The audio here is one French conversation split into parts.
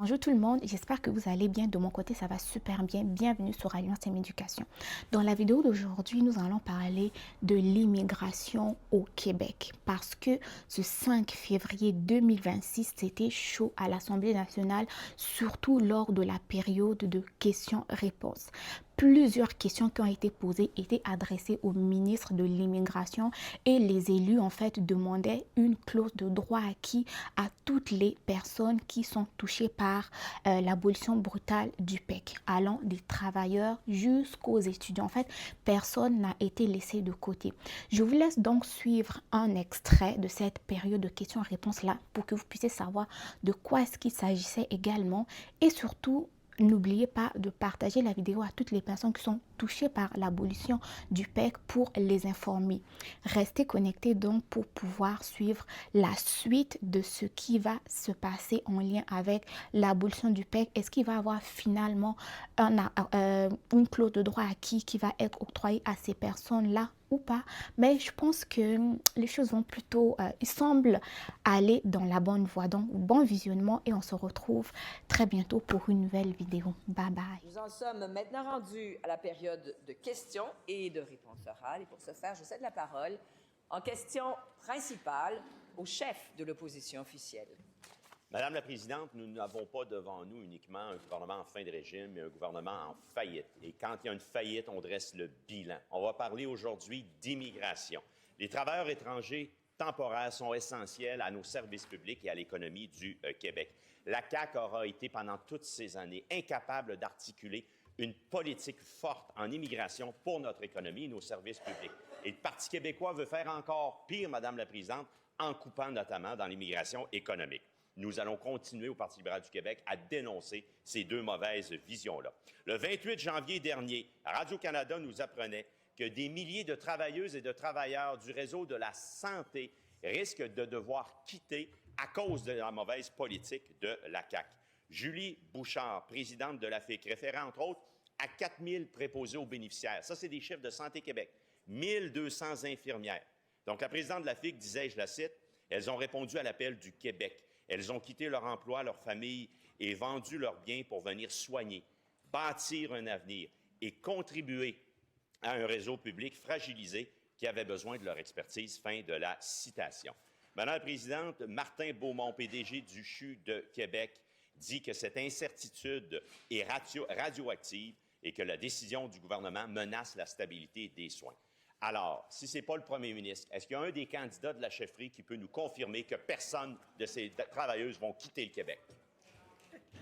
Bonjour tout le monde, j'espère que vous allez bien. De mon côté, ça va super bien. Bienvenue sur Alliance Éducation. Dans la vidéo d'aujourd'hui, nous allons parler de l'immigration au Québec parce que ce 5 février 2026, c'était chaud à l'Assemblée nationale, surtout lors de la période de questions-réponses. Plusieurs questions qui ont été posées étaient adressées au ministre de l'Immigration et les élus en fait demandaient une clause de droit acquis à toutes les personnes qui sont touchées par l'abolition brutale du PEC, allant des travailleurs jusqu'aux étudiants. En fait, personne n'a été laissé de côté. Je vous laisse donc suivre un extrait de cette période de questions-réponses là pour que vous puissiez savoir de quoi est-ce qu'il s'agissait également et surtout n'oubliez pas de partager la vidéo à toutes les personnes qui sont touchées par l'abolition du PEC pour les informer. Restez connectés donc pour pouvoir suivre la suite de ce qui va se passer en lien avec l'abolition du PEC. Est-ce qu'il va y avoir finalement une clause de droit acquis qui va être octroyée à ces personnes-là ou pas? Mais je pense que les choses vont plutôt, il semble aller dans la bonne voie. Donc, bon visionnement et on se retrouve très bientôt pour une nouvelle vidéo. Bye bye. Nous en sommes maintenant rendus à la période de questions et de réponses orales. Et pour ce faire, je cède la parole en question principale au chef de l'opposition officielle. Madame la Présidente, nous n'avons pas devant nous uniquement un gouvernement en fin de régime, mais un gouvernement en faillite. Et quand il y a une faillite, on dresse le bilan. On va parler aujourd'hui d'immigration. Les travailleurs étrangers temporaires sont essentiels à nos services publics et à l'économie du Québec. La CAQ aura été pendant toutes ces années incapable d'articuler une politique forte en immigration pour notre économie et nos services publics. Et le Parti québécois veut faire encore pire, Madame la Présidente, en coupant notamment dans l'immigration économique. Nous allons continuer au Parti libéral du Québec à dénoncer ces deux mauvaises visions-là. Le 28 janvier dernier, Radio-Canada nous apprenait que des milliers de travailleuses et de travailleurs du réseau de la santé risquent de devoir quitter à cause de la mauvaise politique de la CAQ. Julie Bouchard, présidente de la FIC, référait entre autres à 4 000 préposés aux bénéficiaires. Ça, c'est des chiffres de Santé Québec. 1 200 infirmières. Donc, la présidente de la FIC disait, je la cite, « Elles ont répondu à l'appel du Québec. Elles ont quitté leur emploi, leur famille et vendu leurs biens pour venir soigner, bâtir un avenir et contribuer à un réseau public fragilisé qui avait besoin de leur expertise. » Fin de la citation. Madame la Présidente, Martin Beaumont, PDG du CHU de Québec, dit que cette incertitude est radioactive et que la décision du gouvernement menace la stabilité des soins. Alors, si ce n'est pas le premier ministre, est-ce qu'il y a un des candidats de la chefferie qui peut nous confirmer que personne de ces travailleuses vont quitter le Québec?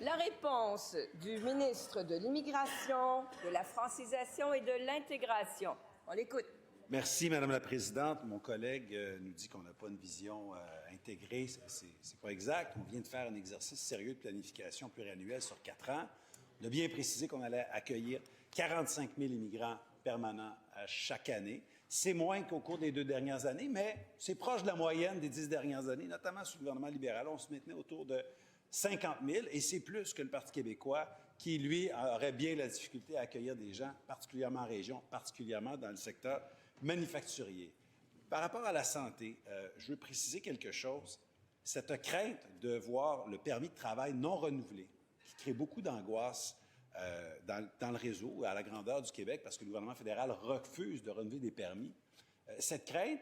La réponse du ministre de l'Immigration, de la francisation et de l'intégration. On l'écoute. Merci, Madame la Présidente. Mon collègue nous dit qu'on n'a pas une vision intégrée. C'est pas exact. On vient de faire un exercice sérieux de planification pluriannuelle sur 4 ans. On a bien précisé qu'on allait accueillir 45 000 immigrants permanents chaque année. C'est moins qu'au cours des 2 dernières années, mais c'est proche de la moyenne des 10 dernières années, notamment sous le gouvernement libéral. On se maintenait autour de 50 000 et c'est plus que le Parti québécois qui, lui, aurait bien la difficulté à accueillir des gens, particulièrement en région, particulièrement dans le secteur manufacturier. Par rapport à la santé, je veux préciser quelque chose. Cette crainte de voir le permis de travail non renouvelé, qui crée beaucoup d'angoisse dans le réseau, à la grandeur du Québec, parce que le gouvernement fédéral refuse de renouveler des permis, cette crainte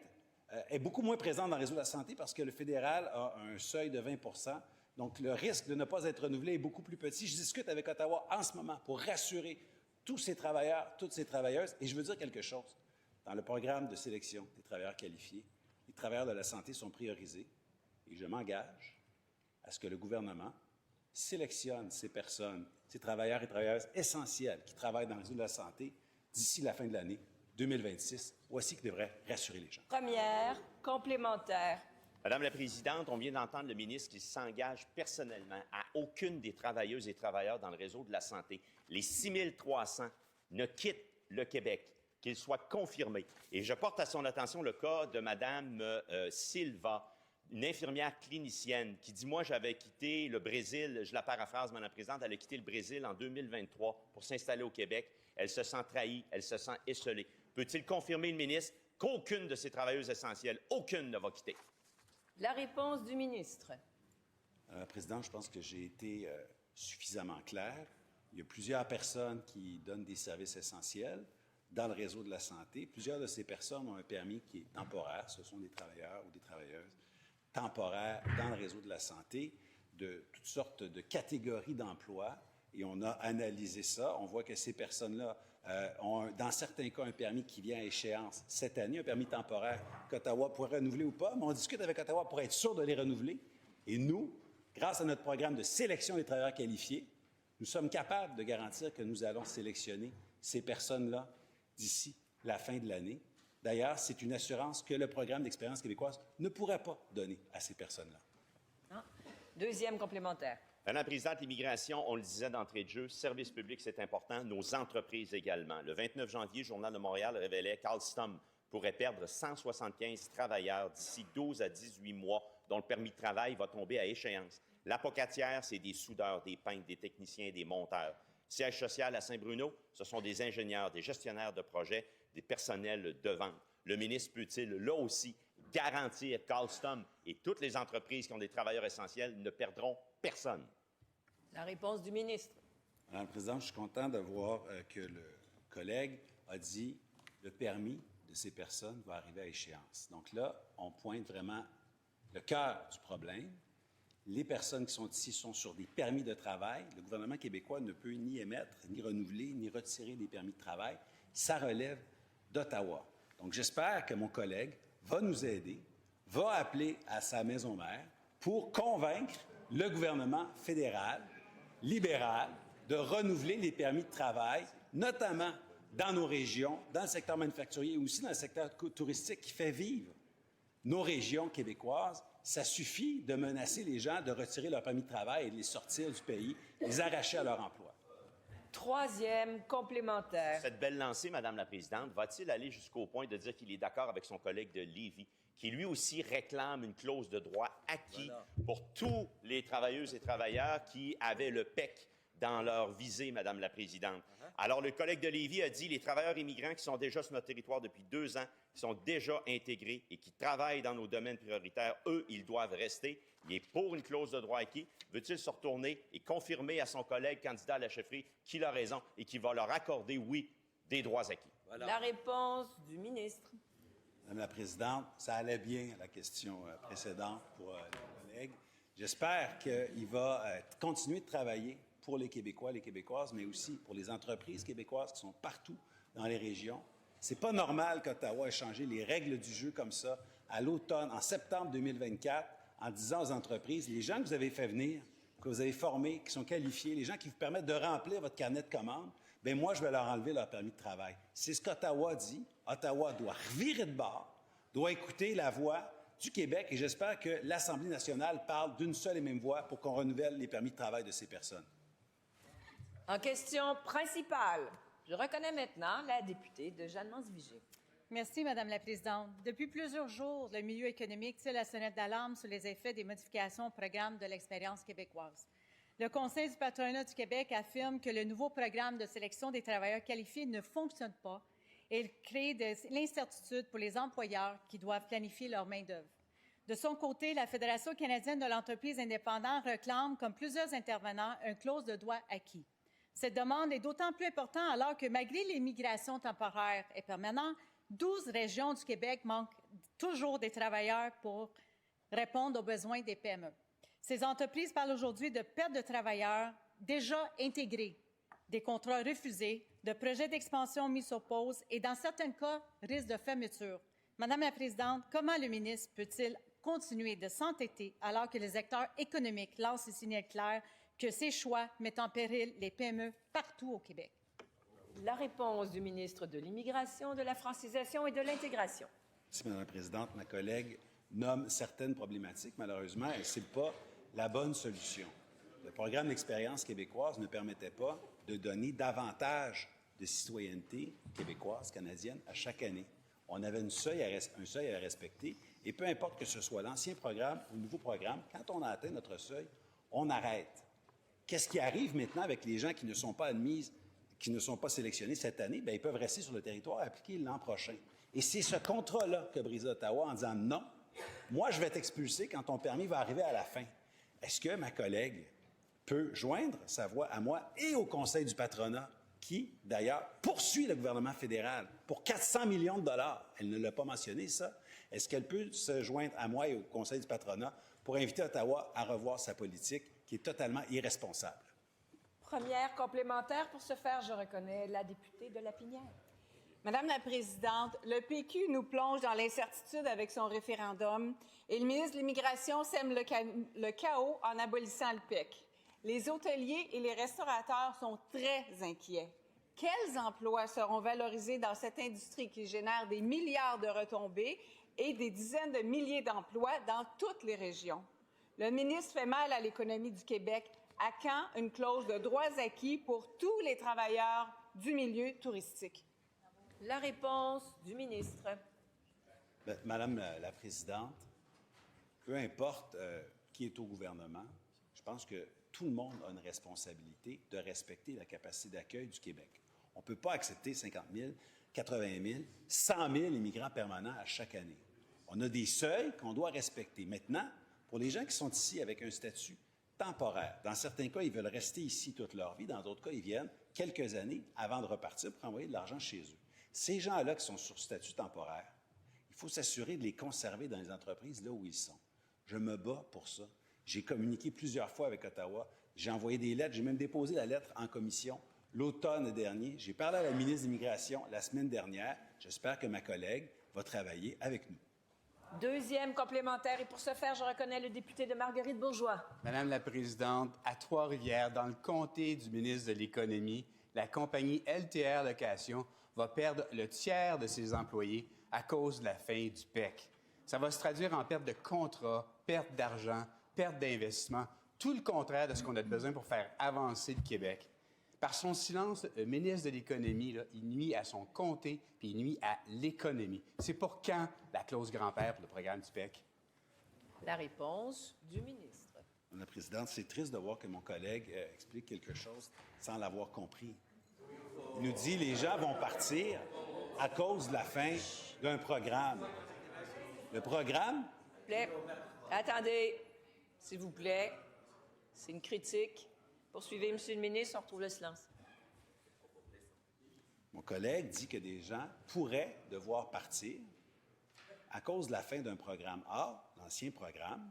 est beaucoup moins présente dans le réseau de la santé parce que le fédéral a un seuil de 20 %. Donc, le risque de ne pas être renouvelé est beaucoup plus petit. Je discute avec Ottawa en ce moment pour rassurer tous ces travailleurs, toutes ces travailleuses. Et je veux dire quelque chose. Dans le programme de sélection des travailleurs qualifiés, les travailleurs de la santé sont priorisés et je m'engage à ce que le gouvernement sélectionne ces personnes, ces travailleurs et travailleuses essentiels qui travaillent dans le réseau de la santé d'ici la fin de l'année 2026. Voici qui devrait rassurer les gens. Première, complémentaire. Madame la Présidente, on vient d'entendre le ministre qui s'engage personnellement à aucune des travailleuses et travailleurs dans le réseau de la santé. Les 6 300 ne quittent le Québec, qu'il soit confirmé. Et je porte à son attention le cas de Mme Silva, une infirmière clinicienne qui dit, moi, j'avais quitté le Brésil, je la paraphrase, Madame la Présidente, elle a quitté le Brésil en 2023 pour s'installer au Québec. Elle se sent trahie, elle se sent esseulée. Peut-il confirmer, le ministre, qu'aucune de ces travailleuses essentielles, aucune ne va quitter? La réponse du ministre. Madame la Présidente, je pense que j'ai été suffisamment clair. Il y a plusieurs personnes qui donnent des services essentiels dans le réseau de la santé. Plusieurs de ces personnes ont un permis qui est temporaire. Ce sont des travailleurs ou des travailleuses temporaires dans le réseau de la santé de toutes sortes de catégories d'emplois. Et on a analysé ça. On voit que ces personnes-là ont, dans certains cas, un permis qui vient à échéance cette année, un permis temporaire qu'Ottawa pourrait renouveler ou pas. Mais on discute avec Ottawa pour être sûr de les renouveler. Et nous, grâce à notre programme de sélection des travailleurs qualifiés, nous sommes capables de garantir que nous allons sélectionner ces personnes-là d'ici la fin de l'année. D'ailleurs, c'est une assurance que le programme d'expérience québécoise ne pourrait pas donner à ces personnes-là. Deuxième complémentaire. Madame la présidente, l'immigration, on le disait d'entrée de jeu, service public, c'est important, nos entreprises également. Le 29 janvier, le Journal de Montréal révélait qu'Alstom pourrait perdre 175 travailleurs d'ici 12 à 18 mois, dont le permis de travail va tomber à échéance. L'apocatière, c'est des soudeurs, des peintres, des techniciens, des monteurs. Siège social à Saint-Bruno, ce sont des ingénieurs, des gestionnaires de projets, des personnels de vente. Le ministre peut-il, là aussi, garantir qu'Alstom et toutes les entreprises qui ont des travailleurs essentiels ne perdront personne? La réponse du ministre. Madame la présidente, je suis content de voir que le collègue a dit le permis de ces personnes va arriver à échéance. Donc là, on pointe vraiment le cœur du problème. Les personnes qui sont ici sont sur des permis de travail. Le gouvernement québécois ne peut ni émettre, ni renouveler, ni retirer des permis de travail. Ça relève d'Ottawa. Donc j'espère que mon collègue va nous aider, va appeler à sa maison mère pour convaincre le gouvernement fédéral, libéral, de renouveler les permis de travail, notamment dans nos régions, dans le secteur manufacturier et aussi dans le secteur touristique qui fait vivre nos régions québécoises. Ça suffit de menacer les gens de retirer leur permis de travail et de les sortir du pays, les arracher à leur emploi. Troisième complémentaire. Cette belle lancée, Madame la présidente, va-t-il aller jusqu'au point de dire qu'il est d'accord avec son collègue de Lévis, qui lui aussi réclame une clause de droit acquis pour tous les travailleuses et travailleurs qui avaient le PEC dans leur visée, Madame la présidente. Alors, le collègue de Lévis a dit les travailleurs immigrants qui sont déjà sur notre territoire depuis 2 ans, qui sont déjà intégrés et qui travaillent dans nos domaines prioritaires, eux, ils doivent rester. Il est pour une clause de droit acquis. Veut-il se retourner et confirmer à son collègue candidat à la chefferie qu'il a raison et qu'il va leur accorder, oui, des droits acquis? Voilà. La réponse du ministre. Madame la présidente, ça allait bien à la question précédente pour le collègue. J'espère qu'il va continuer de travailler pour les Québécois, les Québécoises, mais aussi pour les entreprises québécoises qui sont partout dans les régions. C'est pas normal qu'Ottawa ait changé les règles du jeu comme ça à l'automne, en septembre 2024, en disant aux entreprises, les gens que vous avez fait venir, que vous avez formés, qui sont qualifiés, les gens qui vous permettent de remplir votre carnet de commandes, bien moi, je vais leur enlever leur permis de travail. C'est ce qu'Ottawa dit. Ottawa doit revirer de bord, doit écouter la voix du Québec et j'espère que l'Assemblée nationale parle d'une seule et même voix pour qu'on renouvelle les permis de travail de ces personnes. En question principale, je reconnais maintenant la députée de Jeanne-Mance-Vigée. Merci, Madame la Présidente. Depuis plusieurs jours, le milieu économique tire la sonnette d'alarme sur les effets des modifications au programme de l'expérience québécoise. Le Conseil du patronat du Québec affirme que le nouveau programme de sélection des travailleurs qualifiés ne fonctionne pas et il crée de l'incertitude pour les employeurs qui doivent planifier leur main-d'œuvre. De son côté, la Fédération canadienne de l'entreprise indépendante réclame, comme plusieurs intervenants, une clause de droit acquis. Cette demande est d'autant plus importante alors que, malgré l'immigration temporaire et permanente, 12 régions du Québec manquent toujours des travailleurs pour répondre aux besoins des PME. Ces entreprises parlent aujourd'hui de perte de travailleurs déjà intégrés, des contrats refusés, de projets d'expansion mis sur pause et, dans certains cas, risque de fermeture. Madame la Présidente, comment le ministre peut-il continuer de s'entêter alors que les acteurs économiques lancent des signaux clairs que ces choix mettent en péril les PME partout au Québec? La réponse du ministre de l'Immigration, de la Francisation et de l'Intégration. Merci, Madame la présidente. Ma collègue nomme certaines problématiques. Malheureusement, ce n'est pas la bonne solution. Le programme d'expérience québécoise ne permettait pas de donner davantage de citoyenneté québécoise, canadienne, à chaque année. On avait un seuil à respecter, et peu importe que ce soit l'ancien programme ou le nouveau programme, quand on a atteint notre seuil, on arrête. Qu'est-ce qui arrive maintenant avec les gens qui ne sont pas admis, qui ne sont pas sélectionnés cette année? Bien, ils peuvent rester sur le territoire et appliquer l'an prochain. Et c'est ce contrat-là que brise Ottawa en disant non, moi, je vais t'expulser quand ton permis va arriver à la fin. Est-ce que ma collègue peut joindre sa voix à moi et au Conseil du patronat, qui, d'ailleurs, poursuit le gouvernement fédéral pour 400 millions de dollars. Elle ne l'a pas mentionné, ça. Est-ce qu'elle peut se joindre à moi et au Conseil du patronat pour inviter Ottawa à revoir sa politique qui est totalement irresponsable? Première complémentaire. Pour ce faire, je reconnais la députée de Lapinière. Madame la Présidente, le PQ nous plonge dans l'incertitude avec son référendum et le ministre de l'Immigration sème le chaos en abolissant le PEC. Les hôteliers et les restaurateurs sont très inquiets. Quels emplois seront valorisés dans cette industrie qui génère des milliards de retombées et des dizaines de milliers d'emplois dans toutes les régions? Le ministre fait mal à l'économie du Québec. À quand une clause de droits acquis pour tous les travailleurs du milieu touristique? La réponse du ministre. Bien, Madame la Présidente, peu importe qui est au gouvernement, je pense que tout le monde a une responsabilité de respecter la capacité d'accueil du Québec. On ne peut pas accepter 50 000, 80 000, 100 000 immigrants permanents à chaque année. On a des seuils qu'on doit respecter. Maintenant, pour les gens qui sont ici avec un statut temporaire, dans certains cas, ils veulent rester ici toute leur vie. Dans d'autres cas, ils viennent quelques années avant de repartir pour envoyer de l'argent chez eux. Ces gens-là qui sont sur statut temporaire, il faut s'assurer de les conserver dans les entreprises là où ils sont. Je me bats pour ça. J'ai communiqué plusieurs fois avec Ottawa. J'ai envoyé des lettres. J'ai même déposé la lettre en commission l'automne dernier. J'ai parlé à la ministre de l'Immigration la semaine dernière. J'espère que ma collègue va travailler avec nous. Deuxième complémentaire. Et pour ce faire, je reconnais le député de Marguerite-Bourgeois. Madame la Présidente, à Trois-Rivières, dans le comté du ministre de l'Économie, la compagnie LTR Location va perdre le tiers de ses employés à cause de la fin du PEC. Ça va se traduire en perte de contrats, perte d'argent, perte d'investissement, tout le contraire de ce qu'on a besoin pour faire avancer le Québec. Par son silence, le ministre de l'Économie, là, il nuit à son comté puis il nuit à l'économie. C'est pour quand la clause grand-père pour le programme du PEC? La réponse du ministre. Madame la Présidente, c'est triste de voir que mon collègue explique quelque chose sans l'avoir compris. Il nous dit que les gens vont partir à cause de la fin d'un programme. Le programme? Attendez, s'il vous plaît. C'est une critique. Poursuivez, Monsieur le ministre, on retrouve le silence. Mon collègue dit que des gens pourraient devoir partir à cause de la fin d'un programme. Or, l'ancien programme,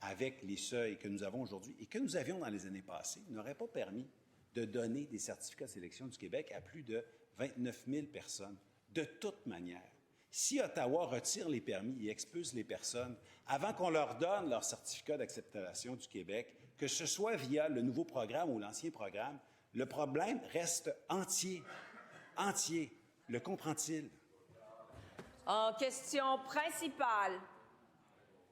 avec les seuils que nous avons aujourd'hui et que nous avions dans les années passées, n'aurait pas permis de donner des certificats de sélection du Québec à plus de 29 000 personnes. De toute manière, si Ottawa retire les permis et expulse les personnes avant qu'on leur donne leur certificat d'acceptation du Québec, que ce soit via le nouveau programme ou l'ancien programme, le problème reste entier. Entier. Le comprend-il? En question principale,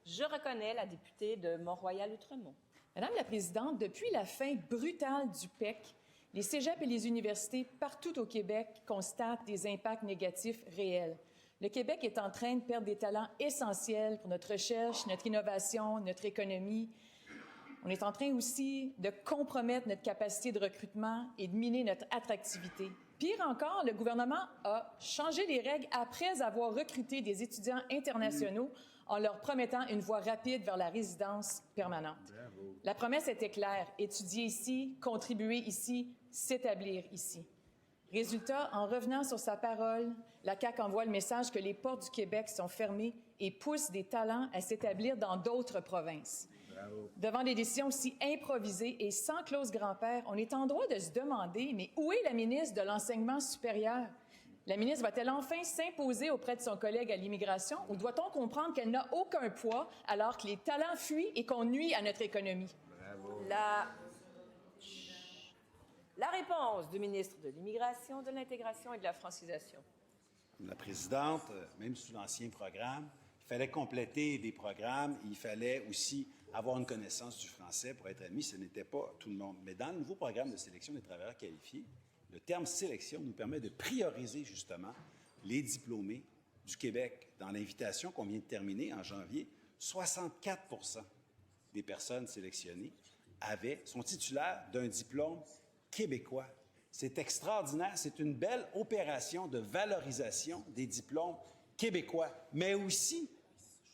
je reconnais la députée de Mont-Royal-Outremont. Madame la Présidente, depuis la fin brutale du PEC, les cégeps et les universités partout au Québec constatent des impacts négatifs réels. Le Québec est en train de perdre des talents essentiels pour notre recherche, notre innovation, notre économie. On est en train aussi de compromettre notre capacité de recrutement et de miner notre attractivité. Pire encore, le gouvernement a changé les règles après avoir recruté des étudiants internationaux en leur promettant une voie rapide vers la résidence permanente. Bravo. La promesse était claire, étudier ici, contribuer ici, s'établir ici. Résultat, en revenant sur sa parole, la CAQ envoie le message que les portes du Québec sont fermées et pousse des talents à s'établir dans d'autres provinces. Bravo. Devant des décisions aussi improvisées et sans clause grand-père, on est en droit de se demander, mais où est la ministre de l'Enseignement supérieur? La ministre va-t-elle enfin s'imposer auprès de son collègue à l'immigration ou doit-on comprendre qu'elle n'a aucun poids alors que les talents fuient et qu'on nuit à notre économie? Bravo. La réponse du ministre de l'Immigration, de l'Intégration et de la Francisation. La Présidente, même sous l'ancien programme, il fallait compléter des programmes, il fallait aussi avoir une connaissance du français pour être admis. Ce n'était pas tout le monde. Mais dans le nouveau programme de sélection des travailleurs qualifiés, le terme « sélection » nous permet de prioriser justement les diplômés du Québec. Dans l'invitation qu'on vient de terminer en janvier, 64 des personnes sélectionnées sont titulaires d'un diplôme québécois. C'est extraordinaire. C'est une belle opération de valorisation des diplômes québécois, mais aussi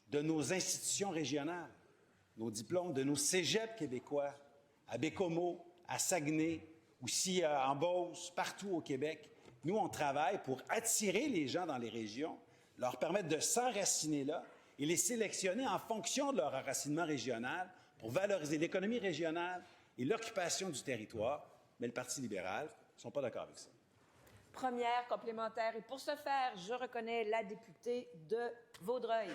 de nos institutions régionales, nos diplômes de nos cégeps québécois. à Bécomo, à Saguenay, aussi en Beauce, partout au Québec. Nous, on travaille pour attirer les gens dans les régions, leur permettre de s'enraciner là et les sélectionner en fonction de leur enracinement régional pour valoriser l'économie régionale et l'occupation du territoire. Mais le Parti libéral ne sont pas d'accord avec ça. Première complémentaire. Et pour ce faire, je reconnais la députée de Vaudreuil.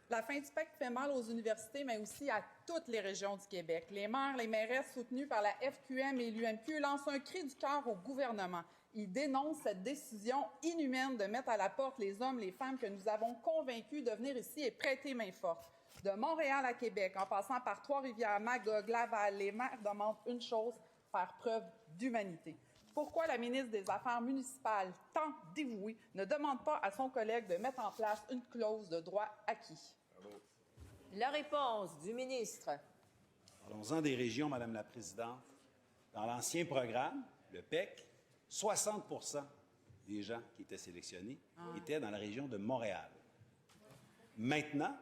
La fin du PEC fait mal aux universités, mais aussi à toutes les régions du Québec. Les maires, les mairesses soutenus par la FQM et l'UMQ lancent un cri du cœur au gouvernement. Ils dénoncent cette décision inhumaine de mettre à la porte les hommes, les femmes que nous avons convaincus de venir ici et prêter main forte. De Montréal à Québec, en passant par Trois-Rivières, Magog, Laval, les maires demandent une chose, faire preuve d'humanité. Pourquoi la ministre des Affaires municipales, tant dévouée, ne demande pas à son collègue de mettre en place une clause de droit acquis? La réponse du ministre. Parlons-en des régions, Madame la Présidente. Dans l'ancien programme, le PEC, 60 des gens qui étaient sélectionnés étaient dans la région de Montréal. Maintenant,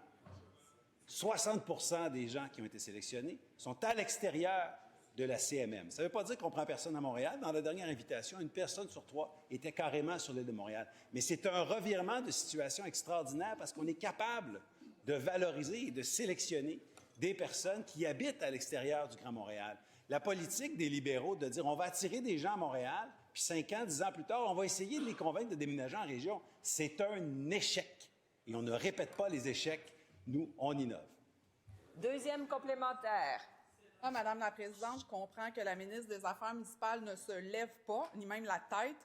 60 des gens qui ont été sélectionnés sont à l'extérieur de la CMM. Ça ne veut pas dire qu'on prend personne à Montréal. Dans la dernière invitation, une personne sur 3 était carrément sur l'île de Montréal. Mais c'est un revirement de situation extraordinaire parce qu'on est capable de valoriser et de sélectionner des personnes qui habitent à l'extérieur du Grand Montréal. La politique des libéraux de dire on va attirer des gens à Montréal, puis 5 ans, 10 ans plus tard, on va essayer de les convaincre de déménager en région, c'est un échec. Et on ne répète pas les échecs, nous, on innove. Deuxième complémentaire. Madame la Présidente, je comprends que la ministre des Affaires municipales ne se lève pas, ni même la tête,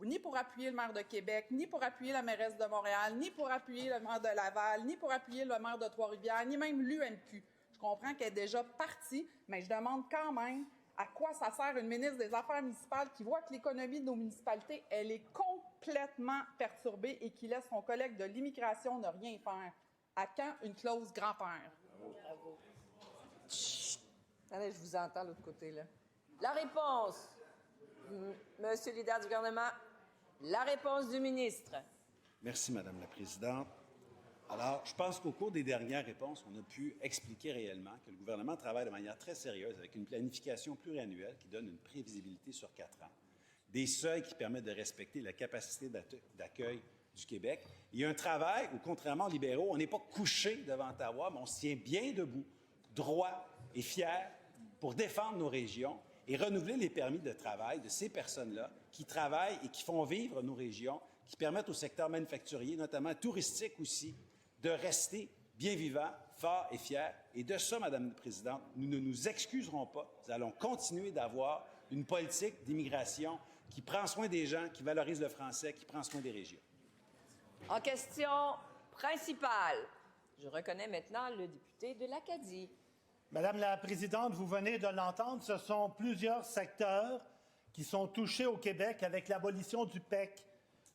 ni pour appuyer le maire de Québec, ni pour appuyer la mairesse de Montréal, ni pour appuyer le maire de Laval, ni pour appuyer le maire de Trois-Rivières, ni même l'UMQ. Je comprends qu'elle est déjà partie, mais je demande quand même à quoi ça sert une ministre des Affaires municipales qui voit que l'économie de nos municipalités, elle est complètement perturbée et qui laisse son collègue de l'immigration ne rien faire. À quand une clause grand-père? Bravo. Chut. Attendez, je vous entends de l'autre côté, là. La réponse, Monsieur le leader du gouvernement, la réponse du ministre. Merci, Madame la Présidente. Alors, je pense qu'au cours des dernières réponses, on a pu expliquer réellement que le gouvernement travaille de manière très sérieuse avec une planification pluriannuelle qui donne une prévisibilité sur 4 ans, des seuils qui permettent de respecter la capacité d'accueil du Québec. Il y a un travail où, contrairement aux libéraux, on n'est pas couché devant Ottawa, mais on se tient bien debout, droit et fier, pour défendre nos régions et renouveler les permis de travail de ces personnes-là qui travaillent et qui font vivre nos régions, qui permettent au secteur manufacturier, notamment touristique aussi, de rester bien vivant, fort et fier. Et de ça, Madame la Présidente, nous ne nous excuserons pas. Nous allons continuer d'avoir une politique d'immigration qui prend soin des gens, qui valorise le français, qui prend soin des régions. En question principale, je reconnais maintenant le député de l'Acadie. Madame la Présidente, vous venez de l'entendre, ce sont plusieurs secteurs qui sont touchés au Québec avec l'abolition du PEC.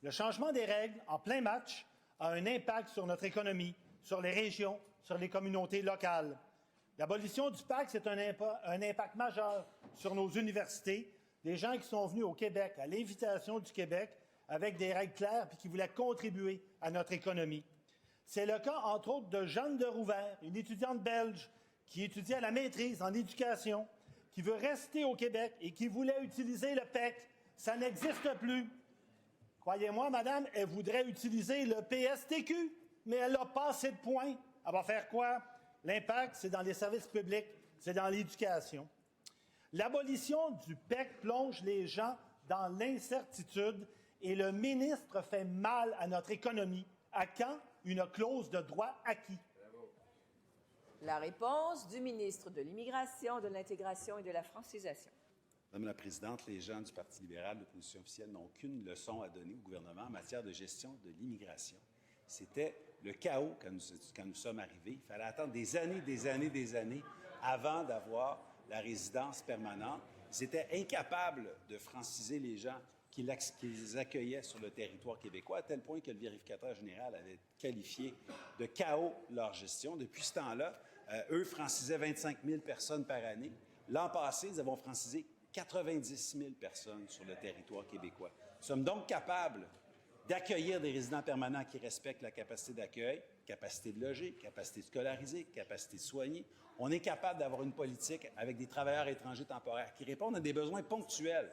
Le changement des règles en plein match a un impact sur notre économie, sur les régions, sur les communautés locales. L'abolition du PEC, c'est un impact majeur sur nos universités, des gens qui sont venus au Québec à l'invitation du Québec avec des règles claires et qui voulaient contribuer à notre économie. C'est le cas, entre autres, de Jeanne de Rouvert, une étudiante belge qui étudie à la maîtrise en éducation, qui veut rester au Québec et qui voulait utiliser le PEC. Ça n'existe plus. Croyez-moi, madame, elle voudrait utiliser le PSTQ, mais elle n'a pas assez de points. Elle va faire quoi? L'impact, c'est dans les services publics, c'est dans l'éducation. L'abolition du PEC plonge les gens dans l'incertitude et le ministre fait mal à notre économie. À quand une clause de droit acquis? La réponse du ministre de l'Immigration, de l'Intégration et de la Francisation. Madame la Présidente, les gens du Parti libéral, de l'opposition officielle, n'ont aucune leçon à donner au gouvernement en matière de gestion de l'immigration. C'était le chaos quand nous sommes arrivés. Il fallait attendre des années avant d'avoir la résidence permanente. Ils étaient incapables de franciser les gens qui les accueillaient sur le territoire québécois, à tel point que le vérificateur général avait qualifié de chaos leur gestion. Depuis ce temps-là, eux francisaient 25 000 personnes par année. L'an passé, ils avons francisé 90 000 personnes sur le territoire québécois. Nous sommes donc capables d'accueillir des résidents permanents qui respectent la capacité d'accueil, capacité de loger, capacité de scolariser, capacité de soigner. On est capable d'avoir une politique avec des travailleurs étrangers temporaires qui répondent à des besoins ponctuels,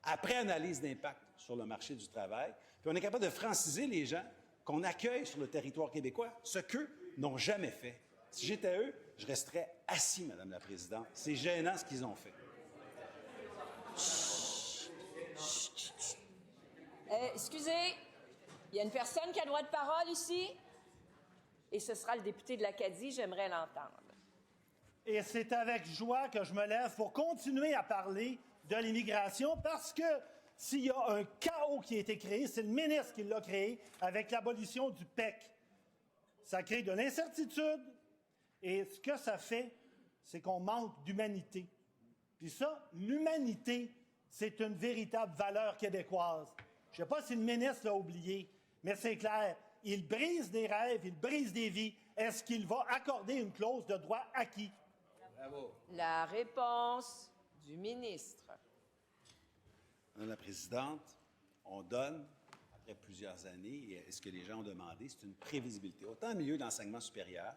après analyse d'impact sur le marché du travail. Puis on est capable de franciser les gens qu'on accueille sur le territoire québécois, ce qu'eux n'ont jamais fait. Si j'étais eux, je resterais assis, Madame la Présidente. C'est gênant ce qu'ils ont fait. Excusez, il y a une personne qui a le droit de parole ici, et ce sera le député de l'Acadie, j'aimerais l'entendre. Et c'est avec joie que je me lève pour continuer à parler de l'immigration, parce que s'il y a un chaos qui a été créé, c'est le ministre qui l'a créé avec l'abolition du PEC. Ça crée de l'incertitude, et ce que ça fait, c'est qu'on manque d'humanité. Puis ça, l'humanité, c'est une véritable valeur québécoise. Je ne sais pas si le ministre l'a oublié, mais c'est clair. Il brise des rêves, il brise des vies. Est-ce qu'il va accorder une clause de droit acquis? Bravo. La réponse du ministre. Madame la Présidente, on donne, après plusieurs années, et ce que les gens ont demandé, c'est une prévisibilité. Autant au milieu de l'enseignement supérieur,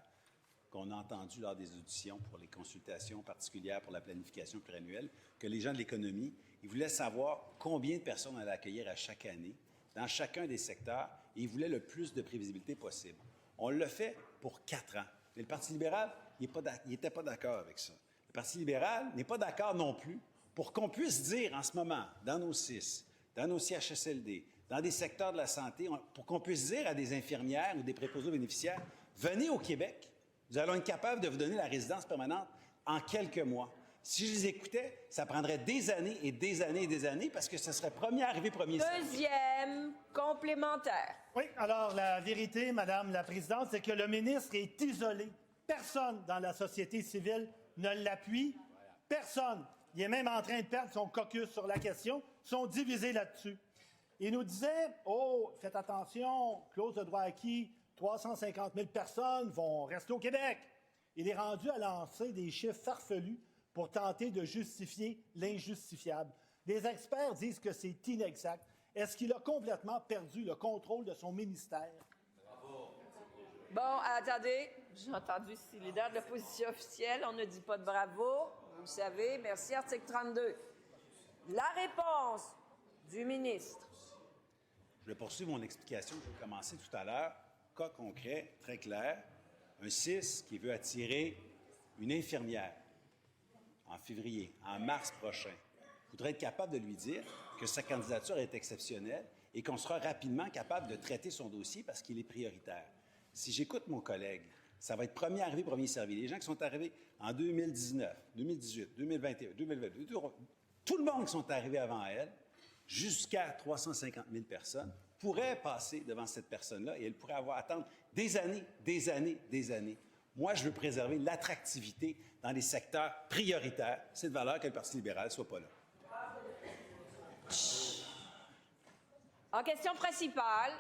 qu'on a entendu lors des auditions pour les consultations particulières pour la planification pluriannuelle, que les gens de l'économie, ils voulaient savoir combien de personnes on allait accueillir à chaque année, dans chacun des secteurs, et ils voulaient le plus de prévisibilité possible. On le fait pour 4 ans. Mais le Parti libéral, il n'était pas d'accord avec ça. Le Parti libéral n'est pas d'accord non plus pour qu'on puisse dire en ce moment, dans nos CIS, dans nos CHSLD, dans des secteurs de la santé, pour qu'on puisse dire à des infirmières ou des préposés aux bénéficiaires, venez au Québec, nous allons être capables de vous donner la résidence permanente en quelques mois. Si je les écoutais, ça prendrait des années et des années et des années parce que ce serait premier arrivé, premier servi. Deuxième complémentaire. Oui, alors la vérité, Madame la Présidente, c'est que le ministre est isolé. Personne dans la société civile ne l'appuie. Personne. Il est même en train de perdre son caucus sur la question. Ils sont divisés là-dessus. Il nous disait, oh, faites attention, clause de droit acquis, 350 000 personnes vont rester au Québec. Il est rendu à lancer des chiffres farfelus pour tenter de justifier l'injustifiable. Des experts disent que c'est inexact. Est-ce qu'il a complètement perdu le contrôle de son ministère? Bravo. Bon, attendez. J'ai entendu ici, leader de l'opposition officielle, on ne dit pas de bravo. Vous le savez. Merci, article 32. La réponse du ministre. Je vais poursuivre mon explication que j'ai commencé tout à l'heure. Cas concret, très clair. Un CIS qui veut attirer une infirmière en février, en mars prochain. Il faudrait être capable de lui dire que sa candidature est exceptionnelle et qu'on sera rapidement capable de traiter son dossier parce qu'il est prioritaire. Si j'écoute mon collègue, ça va être premier arrivé, premier servi. Les gens qui sont arrivés en 2019, 2018, 2021, 2022, tout le monde qui sont arrivés avant elle, jusqu'à 350 000 personnes, pourrait passer devant cette personne-là et elle pourrait attendre des années, des années, des années. Moi, je veux préserver l'attractivité dans les secteurs prioritaires. C'est de valeur que le Parti libéral ne soit pas là. En question principale,